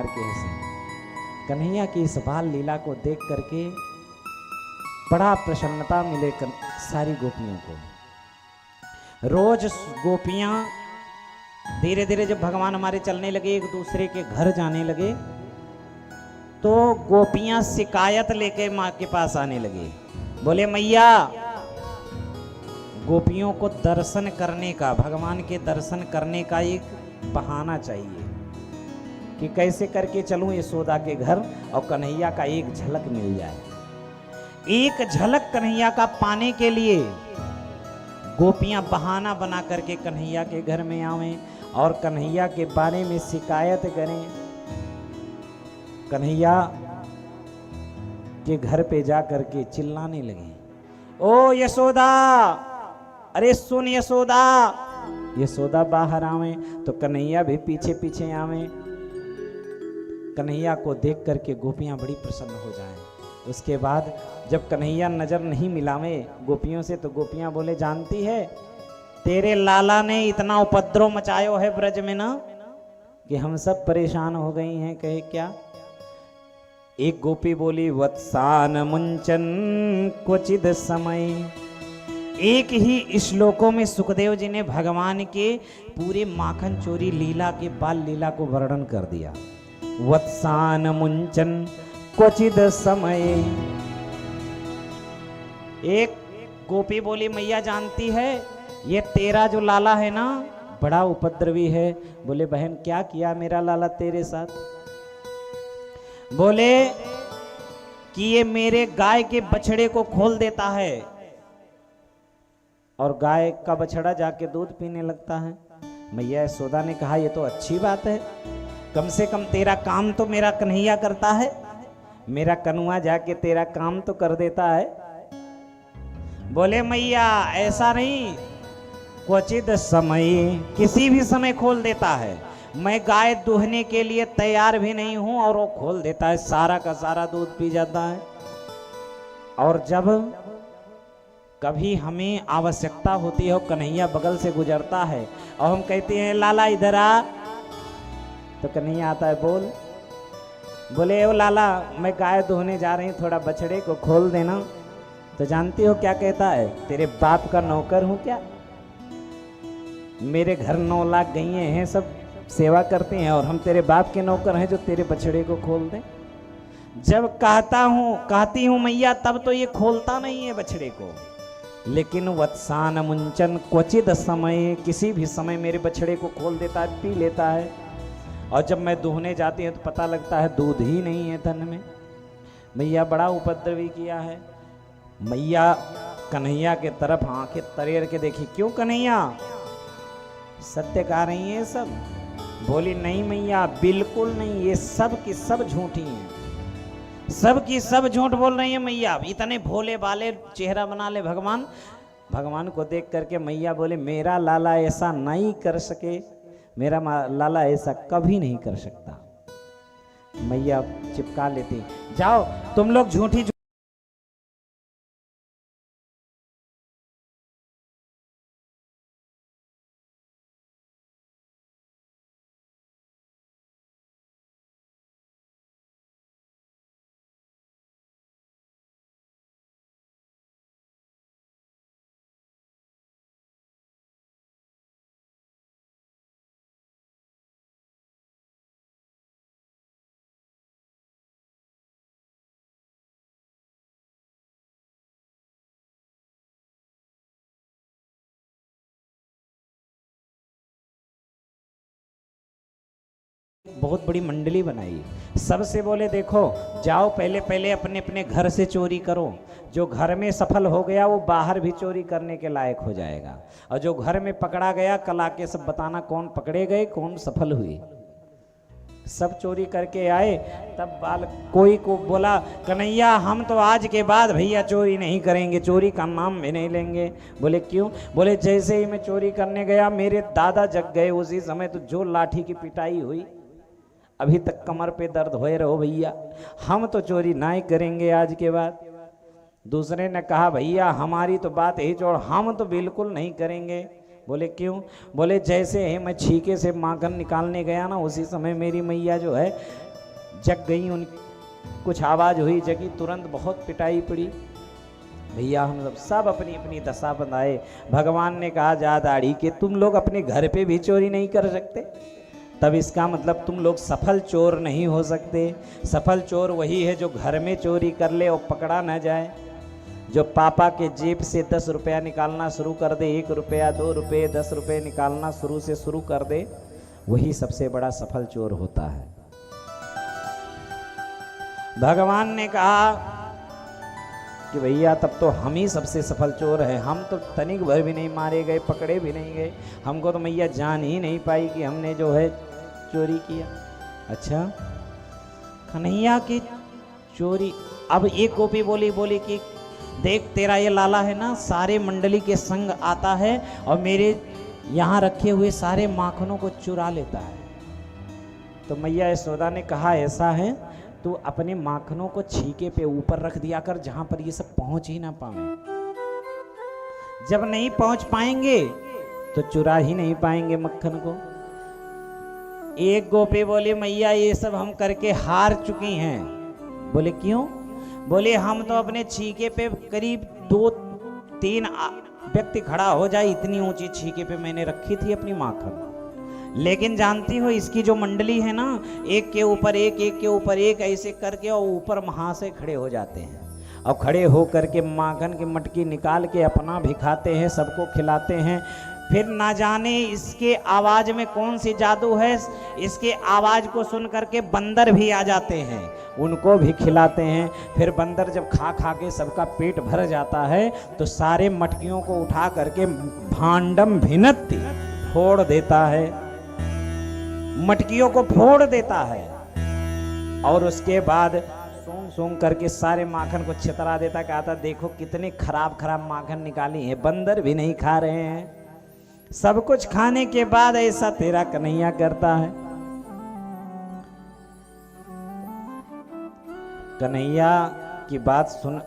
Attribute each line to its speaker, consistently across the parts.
Speaker 1: करके हंसे। कन्हैया की इस बाल लीला को देख करके बड़ा प्रसन्नता मिले सारी गोपियों को। रोज गोपियां धीरे धीरे जब भगवान हमारे चलने लगे, एक दूसरे के घर जाने लगे, तो गोपियां शिकायत लेके माँ के पास आने लगी। बोले मैया, गोपियों को दर्शन करने का, भगवान के दर्शन करने का एक बहाना चाहिए कि कैसे करके चलूं यशोदा के घर और कन्हैया का एक झलक मिल जाए। एक झलक कन्हैया का पाने के लिए गोपियां बहाना बना करके कन्हैया के घर में आवें और कन्हैया के बारे में शिकायत करें। कन्हैया के घर पे जा करके चिल्लाने लगे, ओ यशोदा, अरे सुन यशोदा। यशोदा बाहर आवे तो कन्हैया भी पीछे पीछे आवे। कन्हैया को देख करके गोपियां बड़ी प्रसन्न हो जाएं। उसके बाद जब कन्हैया नजर नहीं मिलावे गोपियों से, तो गोपियां बोले, जानती है तेरे लाला ने इतना उपद्रव मचायो है ब्रज में ना, कि हम सब परेशान हो गई हैं। कहे क्या? एक गोपी बोली, वत्सान मुंचन क्वचिद समय। एक ही श्लोकों में सुखदेव जी ने भगवान के पूरे माखन चोरी लीला के बाल लीला को वर्णन कर दिया। वत्सान मुंचन क्वचिद समय। एक गोपी बोली, मैया जानती है ये तेरा जो लाला है ना, बड़ा उपद्रवी है। बोले बहन, क्या किया मेरा लाला तेरे साथ? बोले कि ये मेरे गाय के बछड़े को खोल देता है और गाय का बछड़ा जाके दूध पीने लगता है। मैया यशोदा ने कहा, ये तो अच्छी बात है, कम से कम तेरा काम तो मेरा कन्हैया करता है, मेरा कनुआ जाके तेरा काम तो कर देता है। बोले मैया ऐसा नहीं, क्वचित समय, किसी भी समय खोल देता है। मैं गाय दूहने के लिए तैयार भी नहीं हूं और वो खोल देता है, सारा का सारा दूध पी जाता है। और जब कभी हमें आवश्यकता होती है, कन्हैया बगल से गुजरता है और हम कहते हैं लाला इधर आ, तो कन्हैया आता है, बोल। बोले ओ लाला, मैं गाय दूहने जा रही हूँ, थोड़ा बछड़े को खोल देना। तो जानती हो क्या कहता है? तेरे बाप का नौकर हूं क्या? मेरे घर 9 लाख गईए हैं, सब सेवा करते हैं और हम तेरे बाप के नौकर हैं जो तेरे बछड़े को खोल दें? जब कहती हूं मैया, तब तो ये खोलता नहीं है बछड़े को। लेकिन वत्सान मुंचन क्वचिद समय, किसी भी समय मेरे बछड़े को खोल देता है, पी लेता है। और जब मैं दूहने जाती हूँ तो पता लगता है दूध ही नहीं है तन में। मैया बड़ा उपद्रवी किया है। मैया कन्हैया के तरफ आंखें तरेर के देखी, क्यों कन्हैया, सत्य कह रही है सब? बोली नहीं मैया, बिल्कुल नहीं, ये सब की सब झूठी हैं, सब की सब झूठ बोल रही है मैया। इतने भोले भाले चेहरा बना ले भगवान। भगवान को देख करके मैया बोले, मेरा लाला ऐसा नहीं कर सके, मेरा लाला ऐसा कभी नहीं कर सकता। मैया चिपका लेती, जाओ तुम लोग झूठी बहुत बड़ी मंडली बनाई। सबसे बोले देखो, जाओ पहले पहले अपने अपने घर से चोरी करो, जो घर में सफल हो गया वो बाहर भी चोरी करने के लायक हो जाएगा, और जो घर में पकड़ा गया कल आके सब बताना कौन पकड़े गए, कौन सफल हुई। सब चोरी करके आए। तब कोई को बोला, कन्हैया हम तो आज के बाद भैया चोरी नहीं करेंगे, चोरी का नाम भी नहीं लेंगे। बोले क्यों? बोले जैसे ही मैं चोरी करने गया मेरे दादा जग गए, उसी समय तो जो लाठी की पिटाई हुई, अभी तक कमर पे दर्द होए रहो भैया, हम तो चोरी ना ही करेंगे आज के बाद। दूसरे ने कहा, भैया हमारी तो बात ही छोड़, हम तो बिल्कुल नहीं करेंगे। बोले क्यों? बोले जैसे ही मैं छीके से माखन निकालने गया ना, उसी समय मेरी मैया जो है जग गई, उन कुछ आवाज हुई, जगी, तुरंत बहुत पिटाई पड़ी। भैया हम सब अपनी अपनी दशा बनाए। भगवान ने कहा जा दाढ़ी के तुम लोग अपने घर पे भी चोरी नहीं कर सकते, तब इसका मतलब तुम लोग सफल चोर नहीं हो सकते। सफल चोर वही है जो घर में चोरी कर ले और पकड़ा न जाए, जो पापा के जेब से 10 रुपया निकालना शुरू कर दे, 1 रुपया 2 रुपये 10 रुपये निकालना शुरू कर दे, वही सबसे बड़ा सफल चोर होता है। भगवान ने कहा कि भैया तब तो हम ही सबसे सफल चोर हैं, हम तो तनिक भर भी नहीं मारे गए, पकड़े भी नहीं गए, हमको तो मैया जान ही नहीं पाई कि हमने जो है चोरी किया। अच्छा, कन्हैया की चोरी। अब एक गोपी बोली कि देख तेरा ये लाला है ना, सारे मंडली के संग आता है और मेरे यहाँ रखे हुए सारे माखनों को चुरा लेता है। तो मैया यशोदा ने कहा ऐसा है तू अपने माखनों को छीके पे ऊपर रख दिया कर, जहां पर ये सब पहुंच ही ना पाए। जब नहीं पहुंच पाएंगे तो चुरा ही नहीं पाएंगे मक्खन को। एक गोपी बोली मैया ये सब हम करके हार चुकी हैं। बोले क्यों? बोले हम तो अपने छीके पे करीब 2-3 व्यक्ति खड़ा हो जाए इतनी ऊंची छीके पे मैंने रखी थी अपनी माखन, लेकिन जानती हो इसकी जो मंडली है ना, एक के ऊपर एक, एक के ऊपर एक ऐसे करके और ऊपर महाशय खड़े हो जाते हैं और खड़े हो करके माखन की मटकी निकाल के अपना भी खाते हैं, सबको खिलाते हैं। फिर ना जाने इसके आवाज में कौन सी जादू है, इसके आवाज को सुन करके बंदर भी आ जाते हैं, उनको भी खिलाते हैं। फिर बंदर जब खा खा के सबका पेट भर जाता है तो सारे मटकियों को उठा करके भांडम भिन्नति फोड़ देता है, मटकियों को फोड़ देता है और उसके बाद सूंघ सूंघ करके सारे माखन को छितरा देता। कहता देखो कितने खराब खराब माखन निकाली है, बंदर भी नहीं खा रहे हैं। सब कुछ खाने के बाद ऐसा तेरा कन्हैया करता है। कन्हैया की बात सुन,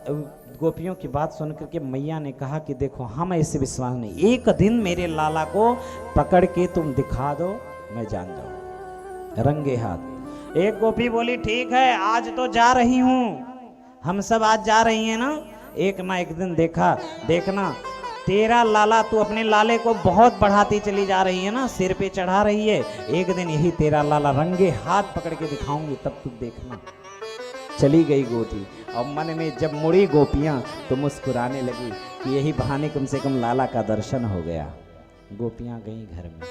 Speaker 1: गोपियों की बात सुन करके मैया ने कहा कि देखो हम ऐसे विश्वास नहीं, एक दिन मेरे लाला को पकड़ के तुम दिखा दो, मैं जान जाऊं रंगे हाथ। एक गोपी बोली ठीक है आज तो जा रही हूं, हम सब आज जा रही हैं ना, एक ना एक दिन देखना तेरा लाला, तू अपने लाले को बहुत बढ़ाती चली जा रही है ना, सिर पे चढ़ा रही है, एक दिन यही तेरा लाला रंगे हाथ पकड़ के दिखाऊंगी, तब तू देखना। चली गई गोपी और मन में जब मुड़ी गोपियां तो मुस्कुराने लगी कि यही बहाने कम से कम लाला का दर्शन हो गया। गोपियां गई घर में।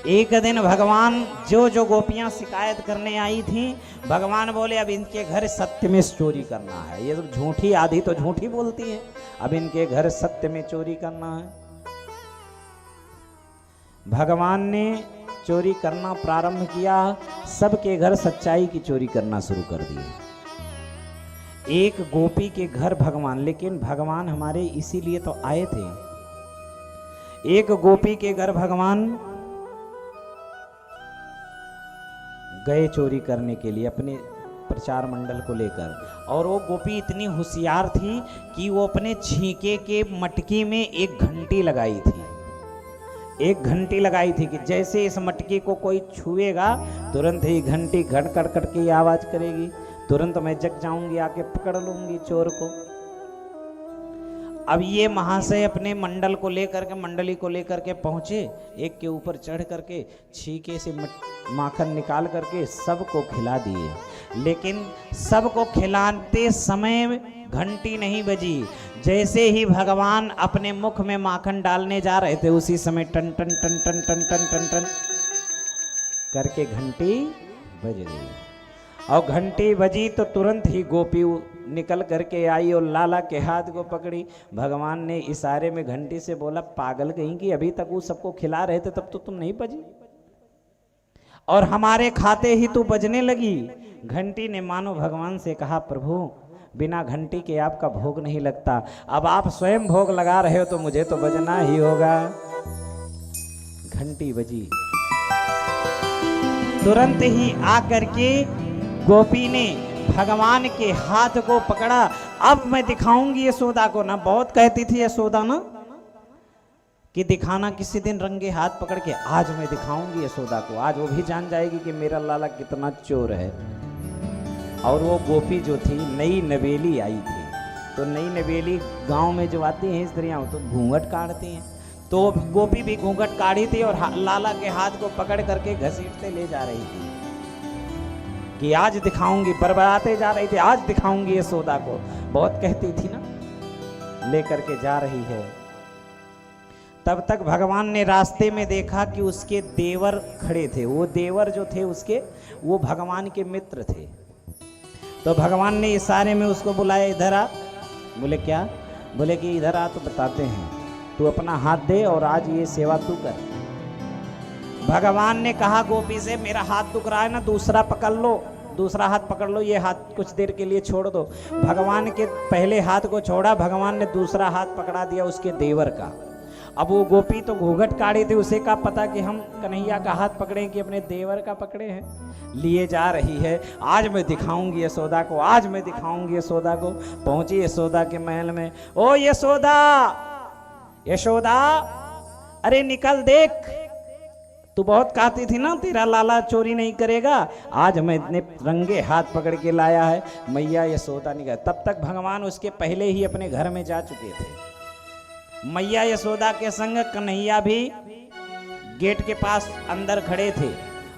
Speaker 1: एक दिन भगवान जो गोपियां शिकायत करने आई थी, भगवान बोले अब इनके घर सत्य में चोरी करना है, ये सब झूठी आधी तो झूठी बोलती है, अब इनके घर सत्य में चोरी करना है। भगवान ने चोरी करना प्रारंभ किया, सबके घर सच्चाई की चोरी करना शुरू कर दिए। एक गोपी के घर भगवान, लेकिन भगवान हमारे इसीलिए तो आए थे। एक गोपी के घर भगवान गए चोरी करने के लिए अपने प्रचार मंडल को लेकर, और वो गोपी इतनी होशियार थी कि वो अपने छींके के मटकी में एक घंटी लगाई थी। एक घंटी लगाई थी कि जैसे इस मटकी को कोई छुएगा तुरंत ही घंटी घड़ कड़ कड़ के आवाज करेगी, तुरंत मैं जग जाऊंगी, आके पकड़ लूंगी चोर को। अब ये महाशय अपने मंडल को लेकर के, मंडली को लेकर के पहुंचे, एक के ऊपर चढ़ करके छीके से माखन निकाल करके सबको खिला दिए, लेकिन सबको खिलाते समय घंटी नहीं बजी। जैसे ही भगवान अपने मुख में माखन डालने जा रहे थे उसी समय टन टन टन टन टन टन टन टन करके घंटी बज गई, और घंटी बजी तो तुरंत ही गोपी निकल करके आई और लाला के हाथ को पकड़ी। भगवान ने इशारे में घंटी से बोला पागल कहीं कि अभी तक वो सबको खिला रहे थे तब तो तुम नहीं बजी, और हमारे खाते ही तू बजने लगी। घंटी ने मानो भगवान से कहा प्रभु बिना घंटी के आपका भोग नहीं लगता, अब आप स्वयं भोग लगा रहे हो तो मुझे तो बजना ही होगा। घंटी बजी, तुरंत ही आकर के गोपी ने भगवान के हाथ को पकड़ा। अब मैं दिखाऊंगी यशोदा को ना, बहुत कहती थी यशोदा ना कि दिखाना किसी दिन रंगे हाथ पकड़ के, आज मैं दिखाऊंगी यशोदा को, आज वो भी जान जाएगी कि मेरा लाला कितना चोर है। और वो गोपी जो थी नई नवेली आई थी, तो नई नवेली गांव में जो आती हैं स्त्रियां तो घूंघट काढ़ती हैं, तो गोपी भी घूंघट काढ़ी थी और लाला के हाथ को पकड़ करके घसीटते ले जा रही थी कि आज दिखाऊंगी, बरबराते जा रही थी, आज दिखाऊंगी यशोदा को, बहुत कहती थी ना, लेकर के जा रही है। तब तक भगवान ने रास्ते में देखा कि उसके देवर खड़े थे। वो देवर जो थे उसके, वो भगवान के मित्र थे। तो भगवान ने इशारे में उसको बुलाया, इधर आ। बोले क्या? बोले कि इधर आ तो बताते हैं, तू अपना हाथ दे और आज ये सेवा तू कर। भगवान ने कहा गोपी से, मेरा हाथ दुख रहा है ना, दूसरा पकड़ लो, दूसरा हाथ पकड़ लो, ये हाथ कुछ देर के लिए छोड़ दो। भगवान के पहले हाथ को छोड़ा, भगवान ने दूसरा हाथ पकड़ा दिया उसके देवर का। अब वो गोपी तो घूंघट काढ़ी थी, उसे क्या पता कि हम कन्हैया का हाथ पकड़े कि अपने देवर का पकड़े हैं। लिए जा रही है, आज मैं दिखाऊंगी यशोदा को, आज मैं दिखाऊंगी यशोदा को। पहुंची यशोदा के महल में, ओ यशोदा, यशोदा, अरे निकल देख, तू बहुत कहती थी ना तेरा लाला चोरी नहीं करेगा, आज मैं इतने रंगे हाथ पकड़ के लाया है। मैया यशोदा निकल। तब तक भगवान उसके पहले ही अपने घर में जा चुके थे। मैया यशोदा के संग कन्हैया भी गेट के पास अंदर खड़े थे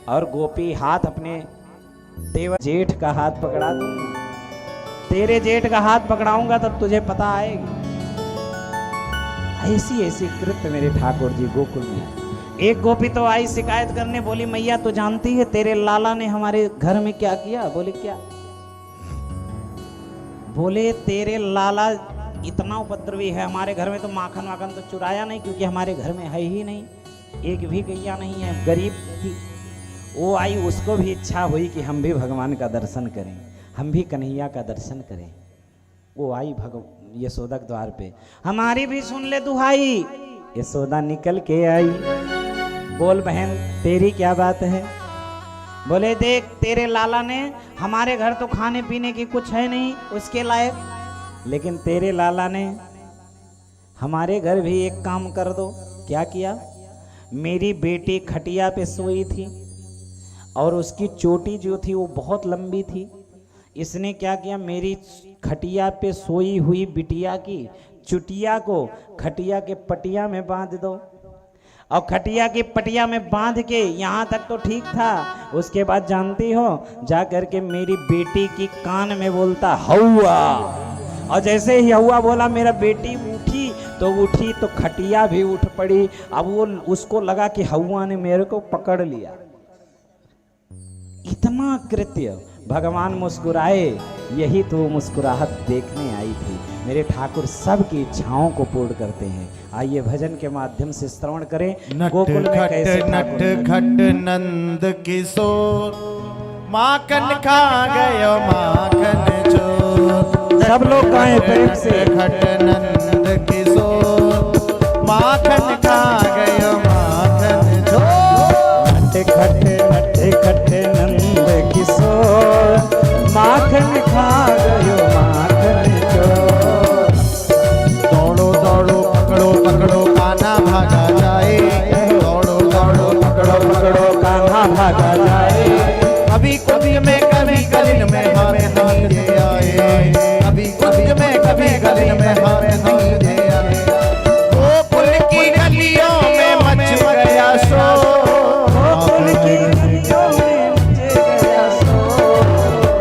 Speaker 1: और गोपी हाथ अपने देवर जेठ का हाथ पकड़ा दूंगी, तेरे जेठ का हाथ पकड़ाऊंगा तब तुझे पता आएगी। ऐसी ऐसी कृत्य मेरे ठाकुर जी गोकुल में। एक गोपी तो आई शिकायत करने, बोली मैया तो जानती है तेरे लाला ने हमारे घर में क्या किया। बोले क्या? बोले तेरे लाला इतना उपद्रवी है, हमारे घर में तो माखन वाखन तो चुराया नहीं, क्योंकि हमारे घर में है ही नहीं, एक भी गैया नहीं है, गरीब की। वो आई, उसको भी इच्छा हुई कि हम भी भगवान का दर्शन करें, हम भी कन्हैया का दर्शन करें। वो आई यशोदा के द्वार पे, हमारी भी सुन ले दुहाई। यशोदा निकल के आई, बोल बहन तेरी क्या बात है? बोले देख तेरे लाला ने, हमारे घर तो खाने पीने की कुछ है नहीं उसके लायक, लेकिन तेरे लाला ने हमारे घर भी एक काम कर दो। क्या किया? मेरी बेटी खटिया पे सोई थी और उसकी चोटी जो थी वो बहुत लंबी थी। इसने क्या किया, मेरी खटिया पे सोई हुई बिटिया की चुटिया को खटिया के पटिया में बांध दो। और खटिया की पटिया में बांध के, यहाँ तक तो ठीक था, उसके बाद जानती हो जा करके मेरी बेटी की कान में बोलता हौवा, और जैसे ही हौवा बोला मेरा बेटी उठी तो खटिया भी उठ पड़ी। अब वो उसको लगा कि हौवा ने मेरे को पकड़ लिया। इतना कृत्य। भगवान मुस्कुराए, यही तो मुस्कुराहट देखने आई थी। मेरे ठाकुर सबकी इच्छाओं को पूर्ण करते हैं। आइए भजन के माध्यम से श्रवण करें। गोकुल में कैसे
Speaker 2: नट खट नंद किशोर, माखन खा गयो माखन चोर।
Speaker 1: सब लोग गाएं प्रेम से।
Speaker 2: खट नंद किशोर, माखन खा गयो माखन चोर।
Speaker 1: नट खट नंद किशोर, माखन खा गयो माखन चोर।
Speaker 2: दौड़ो दौड़ो पकड़ो पकड़ो कान्हा भागा जाए, दौड़ो दौड़ो पकड़ो पकड़ो
Speaker 1: कान्हा भागा जाए।
Speaker 2: कभी कुंज में कभी गलिन में हाथ नहीं दे आए, कभी कुंज में कभी गलिन में हाथ नहीं दे आए। गोकुल की गलियों में मच गया शोर,
Speaker 1: गोकुल की गलियों में मच गया शोर।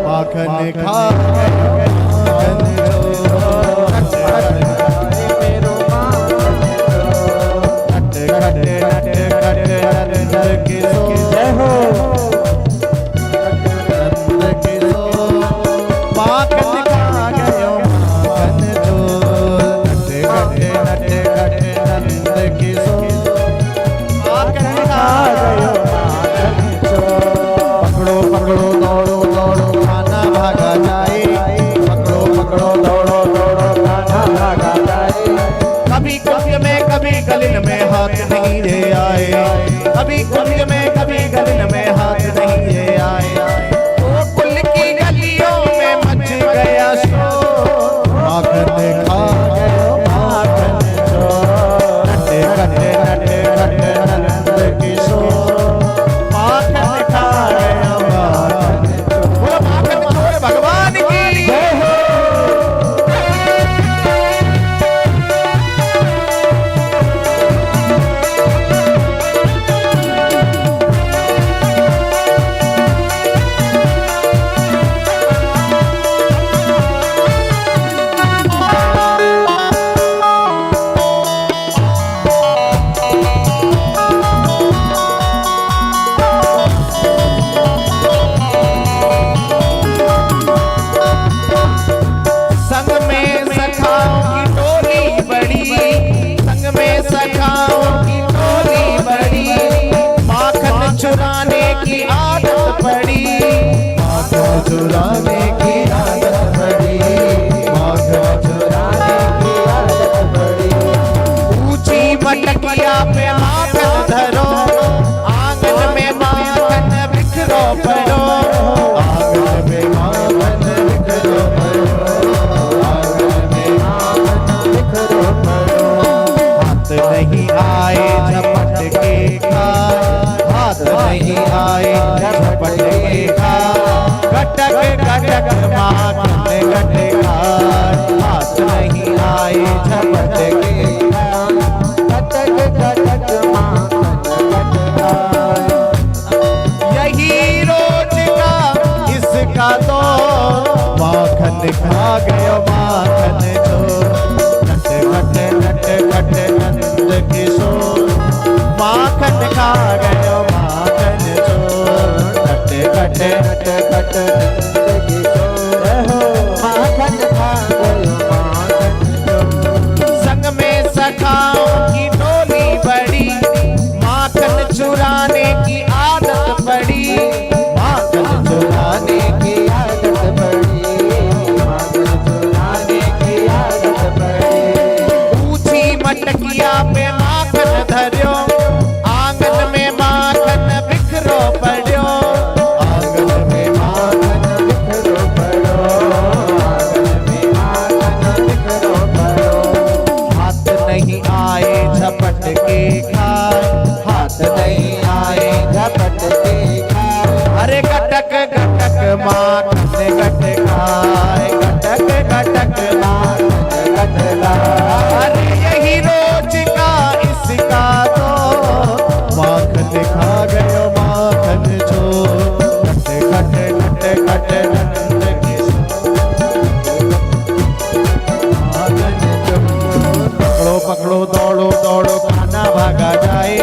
Speaker 2: माखन खा गयो माखन चोर। नट किशोर,
Speaker 1: जय हो।
Speaker 2: माखन खा गयो माखन चोर। नट किशोर, माखन खा गयो माखन चोर। पकड़ो पकड़ो दौड़ो दौड़ो कान्हा भागा जाए, चुराने की आदत पड़ी, माखन चुराने की आदत पड़ी। ऊंची मटकिया पे माखन धरो, आंगन में माखन बिखरो पड़ो, आंगन में माखन बिखरो पड़ो, आंगन में माखन बिखरो पड़ो। हाथ नहीं आए झपट के खाए, हाथ नहीं आए झपट के खाए, गटक गटक माखन गट खाए। हाथ नहीं आए झपट के खाए, गटक गटक माखन गट खाए। यही रोज का इसका तो माखन खा गयो माखन जो, नट घट नट घट नंद किशोर, माखन खा गयो माखन जो, नट घट नट घट नंद किशोर, माखन खा गयो माखन जो। संग में सखाओं की टोली बड़ी, माखन चुराने की आदत पड़ी, माखन चुराने की आदत पड़ी, माखन चुराने की आदत पड़ी। ऊंची मटकिया पे माखन धर्यो, आंगन में माखन बिखरो पड़ो, आंगन में माखन बिखरो पड़ो, आंगन में माखन बिखरो पड़ो। हाथ नहीं आए झपट के खाए, हाथ नहीं आए झपट के खाए। अरे गटक गटक माखन गट खाए, गटक गटक माखन गट खाए। अरे यही रोज का इसका तो माखन खा गयो माखन जो, गट गट गट गट नंद किशोर, माखन जो। पकड़ो पकड़ो दौड़ो दौड़ो खाना भागा जाए,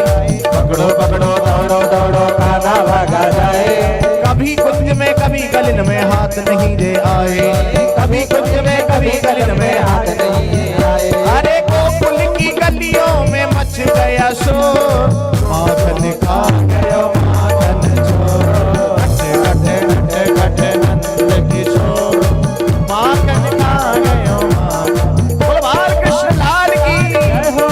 Speaker 2: पकड़ो पकड़ो दौड़ो दौड़ो खाना भागा जाए। कभी कुंज में कभी गलिन में हाथ नहीं दे आए, कभी कुंज में कभी गलिन में हाथ नहीं दे आए। अरे गोकुल की गलियों में मच गया शोर, माखन खा गयो माखन चोर, घट घट घट नंद किशोर, माखन खा गयो माखन। बोल बाल कृष्ण लाल की जय हो।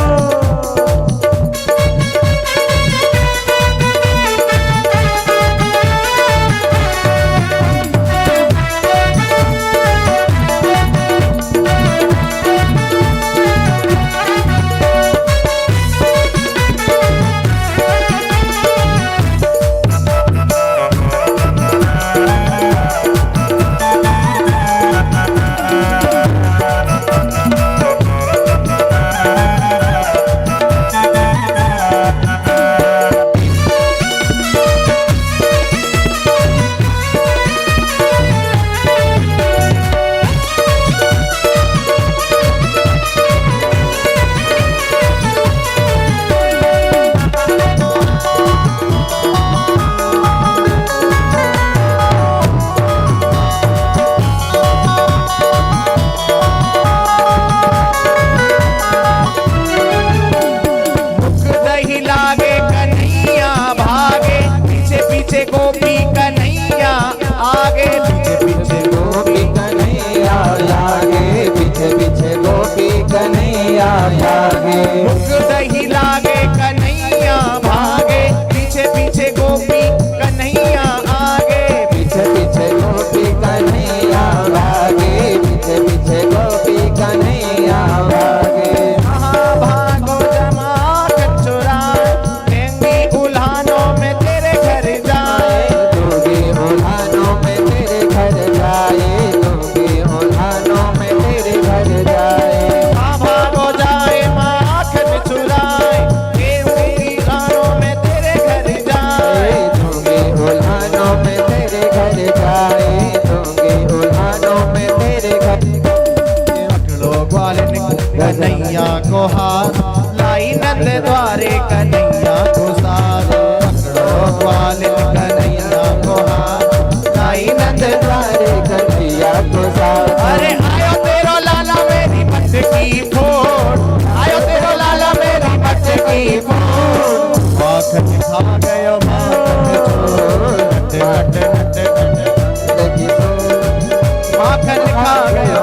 Speaker 2: माखन खा गयो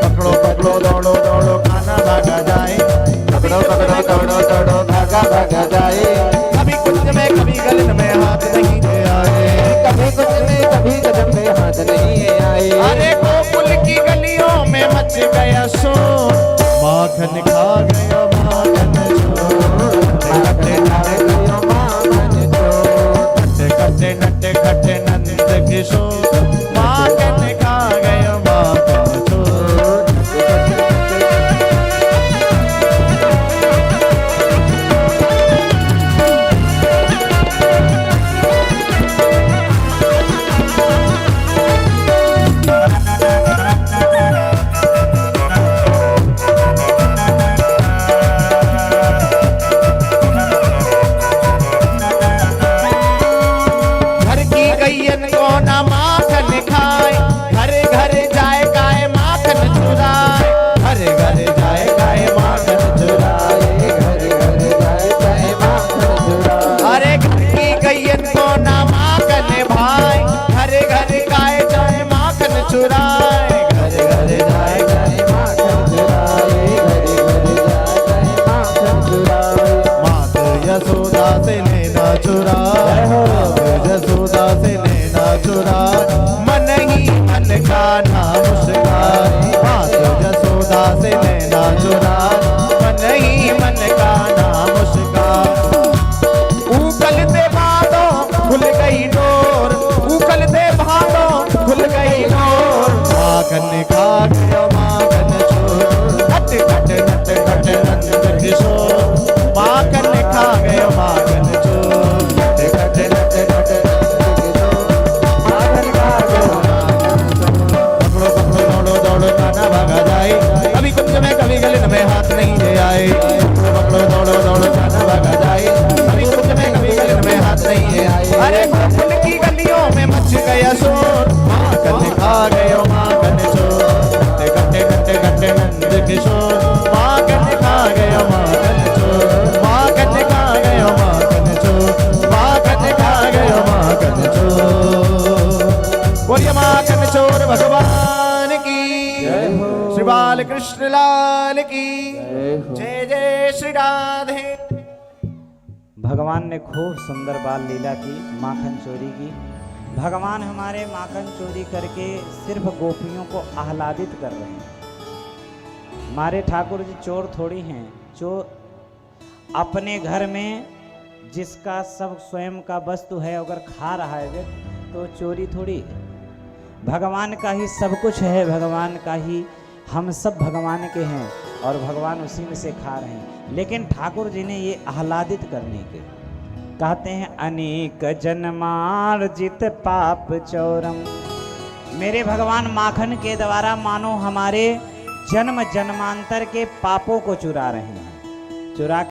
Speaker 2: पकड़ो पकड़ो दौड़ो दौड़ो खाना भागा जाए पकड़ो पकड़ो दौड़ो दौड़ो भागा भागा जाए कभी कुंज में कभी गलन में हाथ नहीं दे आए
Speaker 3: कभी कुछ में कभी कदम में हाथ नहीं आए
Speaker 2: अरे गोकुल की गलियों में मच गया शोर माखन खा गयो माखन चोर
Speaker 3: खट्टे
Speaker 2: खट्टे नट्टे खट्टे नंद किशोर माखन खा गयो माखन चोर घर की गैयन को ना माखन खाए घर घर जाए गाय माखन चुराए घर घर जाए गाय माखन चुराए
Speaker 3: घर घर जाए जाए माखन चुराए
Speaker 2: अरे घर की गैयन को ना माखन भाई घर घर गाय जाए माखन चुराए घर घर जाए
Speaker 3: जाए माखन चुराए घर घर जाए माखन चुराए
Speaker 2: मात यशोदा से लेना चुरा मात यशोदा से लेना चुरा मन ही मन का नाम मुस्कान मात यशोदा से लेना चुरा मन ही मन का नाम मुस्कान उकलते बादों खुल गई डोर उकलते बादों खुल गई डोर माखन खा गयो माखन चोर खट खट नट खट नंद किशोर माखन खा गयो माखन चोर खट खट नट खट
Speaker 3: माखन खा गयो
Speaker 2: पकड़ो पकड़ो दौड़ो दौड़ो गाना भागा जाए कभी कुंज में कभी गलन में हाथ नहीं दे आए पकड़ो दौड़ो दौड़ो गाना भागा जाए कभी कुंज में कभी गलन में हाथ नहीं दे आए अरे गोकुल की गलियों में मच गया शोर माखन खा गयो माखन चोर गट्टे गट्टे गट्टे नंद किशोर माखन खा गयो माखन चोर माखन खा गयो माखन चोर माखन खा गयो माखन चोर बोलिए माखन चोर भगवान की
Speaker 3: जय हो
Speaker 2: श्री बाल कृष्ण लाल की
Speaker 3: जय हो
Speaker 2: जय जय श्री राधे
Speaker 1: भगवान ने खूब सुंदर बाल लीला की, माखन चोरी की। भगवान हमारे माखन चोरी करके सिर्फ गोपियों को आह्लादित कर रहे हैं। हमारे ठाकुर जी चोर थोड़ी हैं, चोर अपने घर में जिसका सब स्वयं का वस्तु है अगर खा रहा है व्यक्ति तो चोरी थोड़ी है। भगवान का ही सब कुछ है, भगवान का ही हम सब भगवान के हैं और भगवान उसी में से खा रहे हैं। लेकिन ठाकुर जी ने ये आह्लादित करने के कहते हैं अनेक जन्मार्जित पाप चौरम। मेरे भगवान माखन के द्वारा मानो हमारे जन्म जन्मांतर के पापों को चुरा रहे हैं। चुरा